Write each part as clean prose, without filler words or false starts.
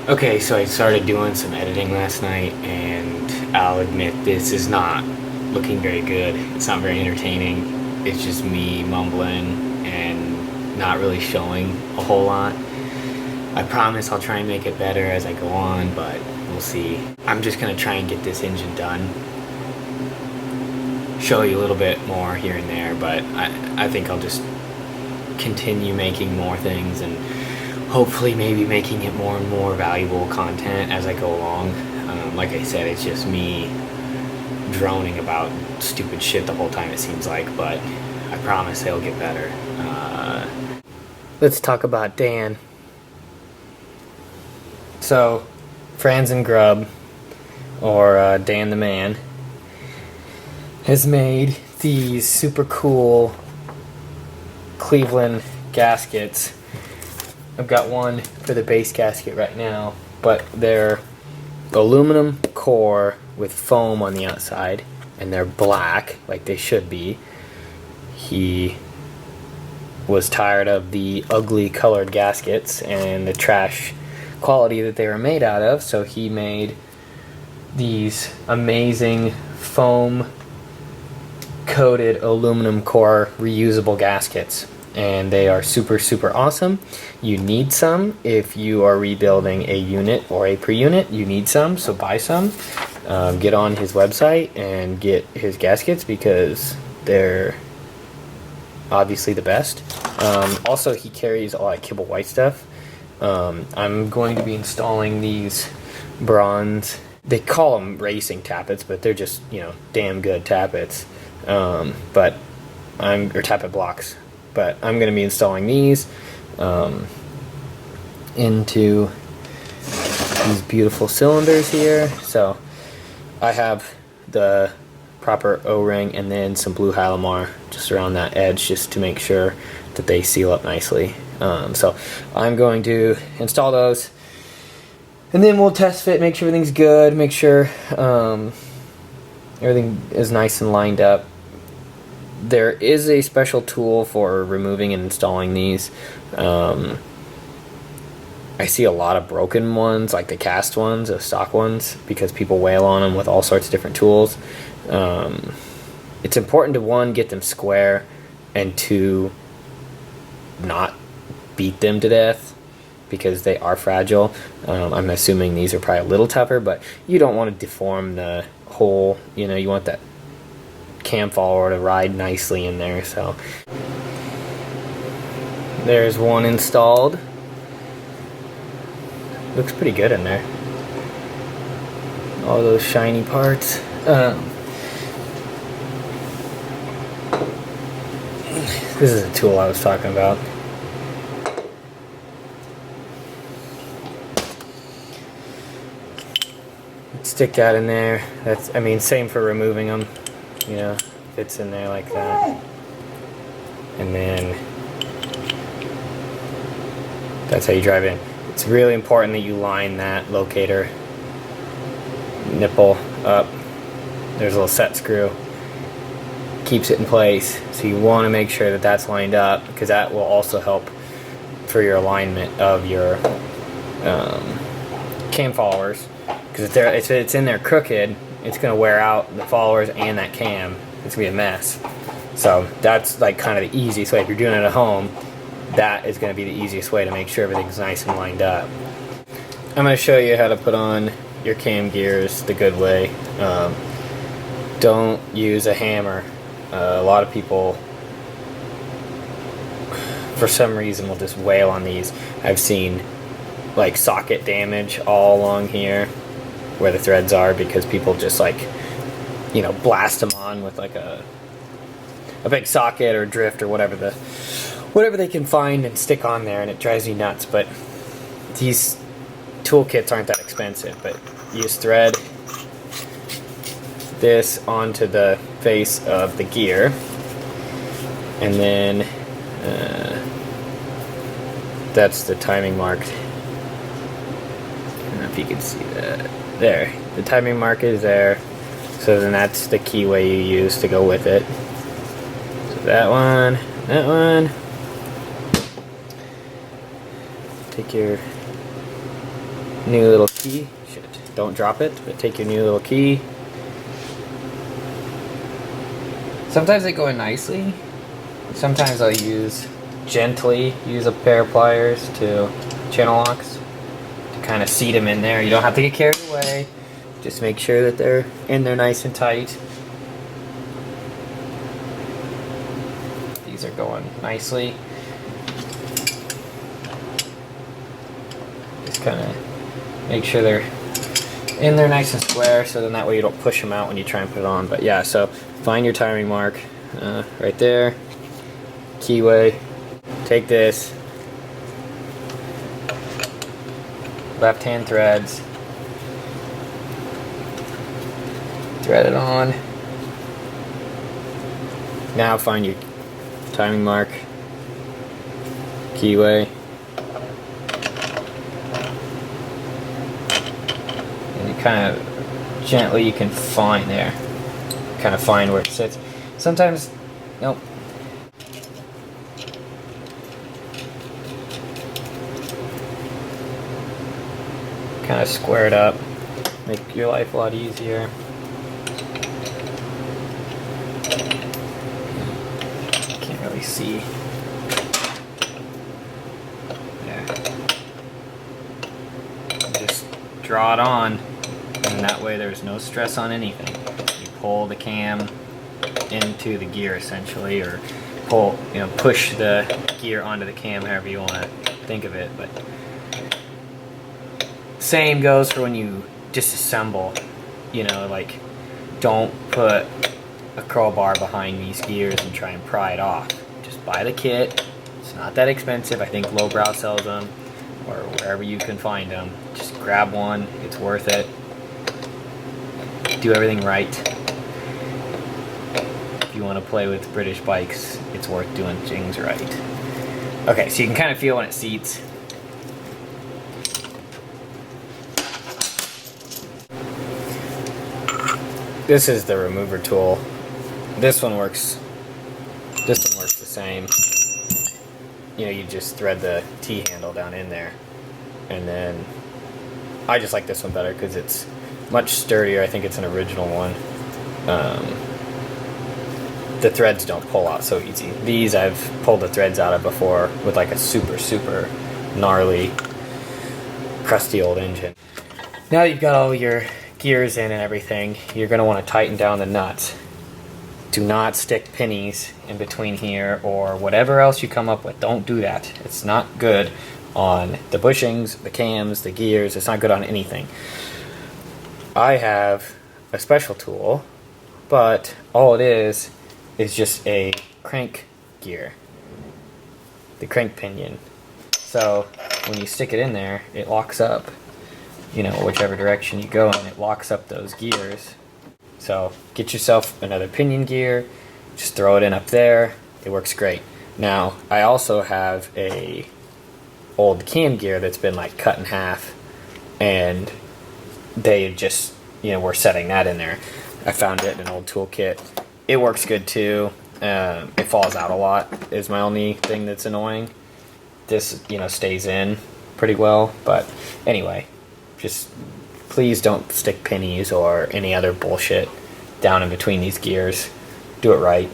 Okay, so I started doing some editing last night, and I'll admit this is not looking very good. It's not very entertaining. It's just me mumbling and not really showing a whole lot. I promise I'll try and make it better as I go on, but we'll see. I'm just gonna try and get this engine done. Show you a little bit more here and there, but I think I'll just continue making more things and hopefully maybe making it more and more valuable content as I go along. Like I said, it's just me droning about stupid shit the whole time it seems like, but I promise it'll get better. Let's talk about Dan. So, Franz and Grub, or Dan the Man, has made these super cool Cleveland gaskets. I've got one for the base gasket right now, but they're aluminum core with foam on the outside, and they're black like they should be. He was tired of the ugly colored gaskets and the trash quality that they were made out of, so he made these amazing foam coated aluminum core reusable gaskets, and they are super awesome. You need some if you are rebuilding a unit or a pre-unit. You need some, so buy some. Get on his website and get his gaskets because they're obviously the best. Also, he carries a lot of Kibble White stuff. I'm going to be installing these bronze, they call them racing tappets, but they're just, you know, damn good tappets. Or tappet blocks. But I'm going to be installing these into these beautiful cylinders here. So I have the proper O-ring and then some blue Hylamar just around that edge just to make sure that they seal up nicely. So I'm going to install those, and then we'll test fit, make sure everything's good, make sure everything is nice and lined up. There is a special tool for removing and installing these. I see a lot of broken ones, like the cast ones, the stock ones, because people wail on them with all sorts of different tools. It's important to, one, get them square, and two, not beat them to death because they are fragile. I'm assuming these are probably a little tougher, but you don't want to deform the whole, you know, you want that cam follower to ride nicely in there. So there's one installed. Looks pretty good in there. All those shiny parts. This is a tool I was talking about. Stick that in there. That's, I mean, same for removing them. You know, fits in there like that. And then that's how you drive in. It's really important that you line that locator nipple up. There's a little set screw. Keeps it in place. So you want to make sure that that's lined up, because that will also help for your alignment of your cam followers. Because if it's in there crooked, it's going to wear out the followers and that cam. It's going to be a mess. So that's like kind of the easiest way. If you're doing it at home, that is going to be the easiest way to make sure everything's nice and lined up. I'm going to show you how to put on your cam gears the good way. Don't use a hammer. A lot of people, for some reason, will just wail on these. I've seen like socket damage all along here where the threads are because people just, like, you know, blast them on with like a big socket or drift or whatever they can find and stick on there, and it drives me nuts. But these toolkits aren't that expensive, but you just thread this onto the face of the gear, and then that's the timing mark. I don't know if you can see that. There, the timing mark is there, so then that's the keyway you use to go with it. So that one, take your new little key. Shit, don't drop it, but take your new little key. Sometimes they go in nicely. Sometimes I'll gently use a pair of pliers to channel locks to kind of seat them in there. You don't have to get carried away. Just make sure that they're in there nice and tight. These are going nicely. Just kind of make sure they're in there nice and square, so then that way you don't push them out when you try and put it on. But yeah, so find your timing mark right there. Keyway. Take this. Left hand threads. Thread it on. Now find your timing mark. Keyway. And you kind of gently, you can find there. Kind of find where it sits. Sometimes, nope. Kind of square it up, make your life a lot easier. Can't really see. There. Just draw it on, and that way there's no stress on anything. You pull the cam into the gear essentially, or pull, push the gear onto the cam, however you want to think of it. But same goes for when you disassemble, like don't put a crowbar behind these gears and try and pry it off. Just buy the kit. It's not that expensive. I think Lowbrow sells them, or wherever you can find them. Just grab one. It's worth it. Do everything right. If you want to play with British bikes, it's worth doing things right. Okay, so you can kind of feel when it seats. This is the remover tool. This one works the same. You just thread the T-handle down in there. And then I just like this one better because it's much sturdier. I think it's an original one. The threads don't pull out so easy. These I've pulled the threads out of before with like a super gnarly, crusty old engine. Now you've got all your gears in and everything, you're going to want to tighten down the nuts. Do not stick pennies in between here or whatever else you come up with. Don't do that. It's not good on the bushings, the cams, the gears. It's not good on anything. I have a special tool, but all it is just a crank gear. The crank pinion. So when you stick it in there, it locks up. Whichever direction you go and it locks up those gears. So get yourself another pinion gear, just throw it in up there, it works great. Now, I also have a old cam gear that's been like cut in half, and they just, we're setting that in there. I found it in an old toolkit. It works good too. It falls out a lot is my only thing that's annoying. This, stays in pretty well, but anyway. Just please don't stick pennies or any other bullshit down in between these gears. Do it right.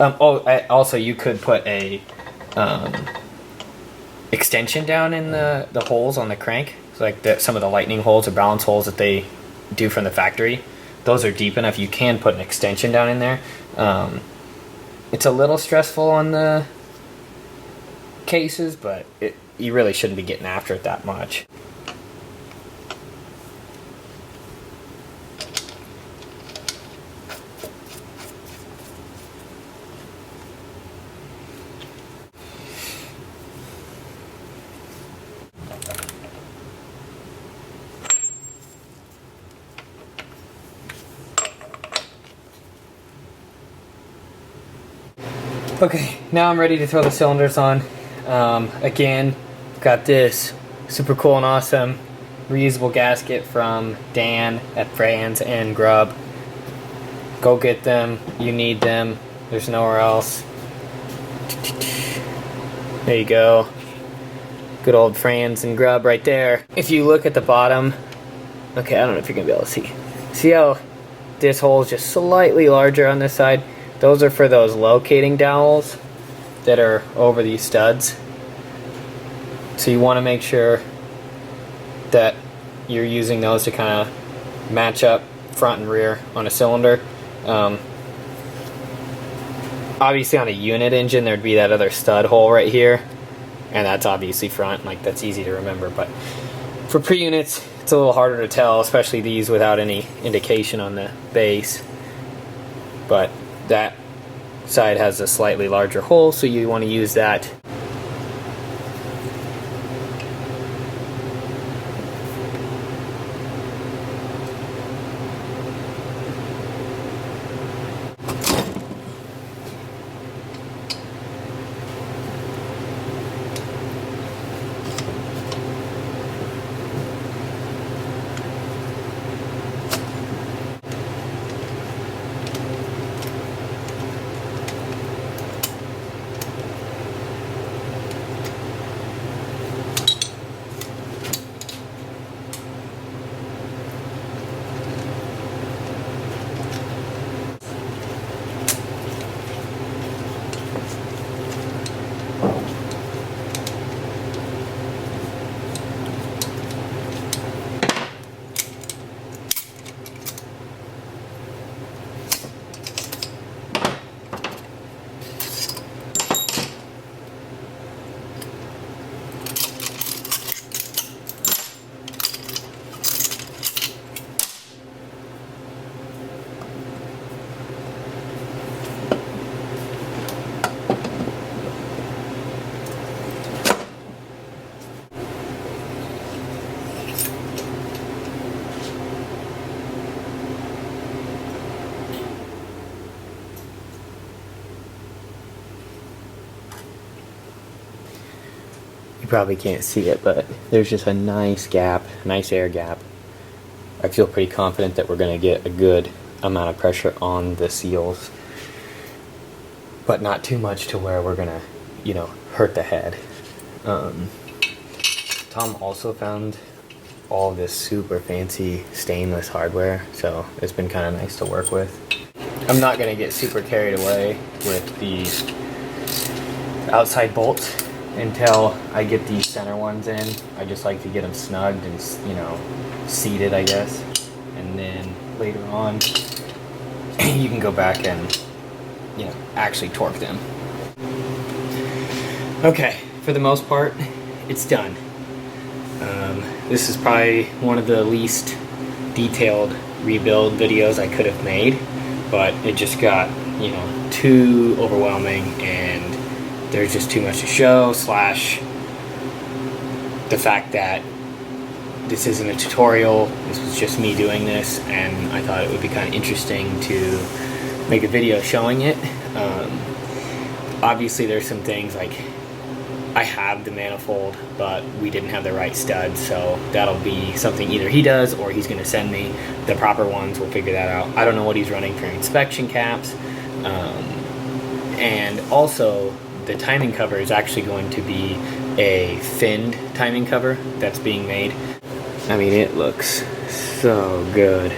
Also, you could put a extension down in the holes on the crank. So like some of the lightning holes or balance holes that they do from the factory. Those are deep enough. You can put an extension down in there. It's a little stressful on the cases, but you really shouldn't be getting after it that much. Okay, now I'm ready to throw the cylinders on. Again, got this super cool and awesome reusable gasket from Dan at Franz and Grub. Go get them. You need them. There's nowhere else. There you go. Good old Franz and Grub right there. If you look at the bottom, okay, I don't know if you're gonna be able to see. See how this hole is just slightly larger on this side? Those are for those locating dowels that are over these studs. So you want to make sure that you're using those to kind of match up front and rear on a cylinder. Obviously on a unit engine there'd be that other stud hole right here, and that's obviously front, like that's easy to remember, but for pre-units it's a little harder to tell, especially these without any indication on the base. But that side has a slightly larger hole, so you want to use that. Probably can't see it, but there's just a nice gap, nice air gap. I feel pretty confident that we're going to get a good amount of pressure on the seals, but not too much to where we're going to, you know, hurt the head. Tom also found all this super fancy stainless hardware, so it's been kind of nice to work with. I'm not going to get super carried away with the outside bolts until I get these center ones in. I just like to get them snugged and, you know, seated, I guess. And then later on, you can go back and, you know, actually torque them. Okay, for the most part, it's done. This is probably one of the least detailed rebuild videos I could have made, but it just got, you know, too overwhelming, and there's just too much to show, slash the fact that this isn't a tutorial, this was just me doing this, and I thought it would be kind of interesting to make a video showing it. Obviously there's some things like I have the manifold, but we didn't have the right studs, so that'll be something either he does or he's going to send me the proper ones. We'll figure that out. I don't know what he's running for inspection caps, and also the timing cover is actually going to be a finned timing cover that's being made. I mean, it looks so good.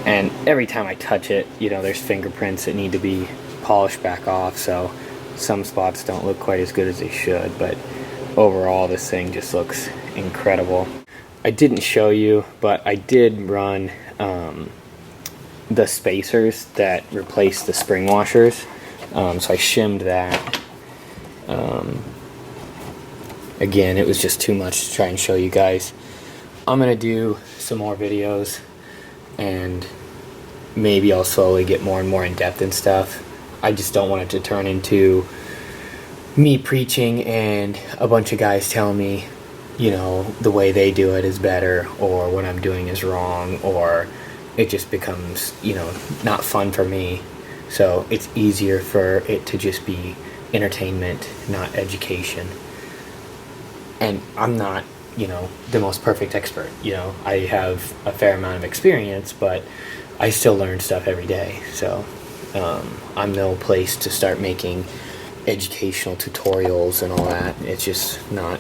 And every time I touch it, you know, there's fingerprints that need to be polished back off, so some spots don't look quite as good as they should, but overall this thing just looks incredible. I didn't show you, but I did run the spacers that replace the spring washers. So I shimmed that. Again, it was just too much to try and show you guys. I'm going to do some more videos, and maybe I'll slowly get more and more in depth and stuff. I just don't want it to turn into me preaching and a bunch of guys telling me, you know, the way they do it is better, or what I'm doing is wrong, or it just becomes, you know, not fun for me. So it's easier for it to just be entertainment, not education. And I'm not, you know, the most perfect expert. You know, I have a fair amount of experience, but I still learn stuff every day. So I'm no place to start making educational tutorials and all that. It's just not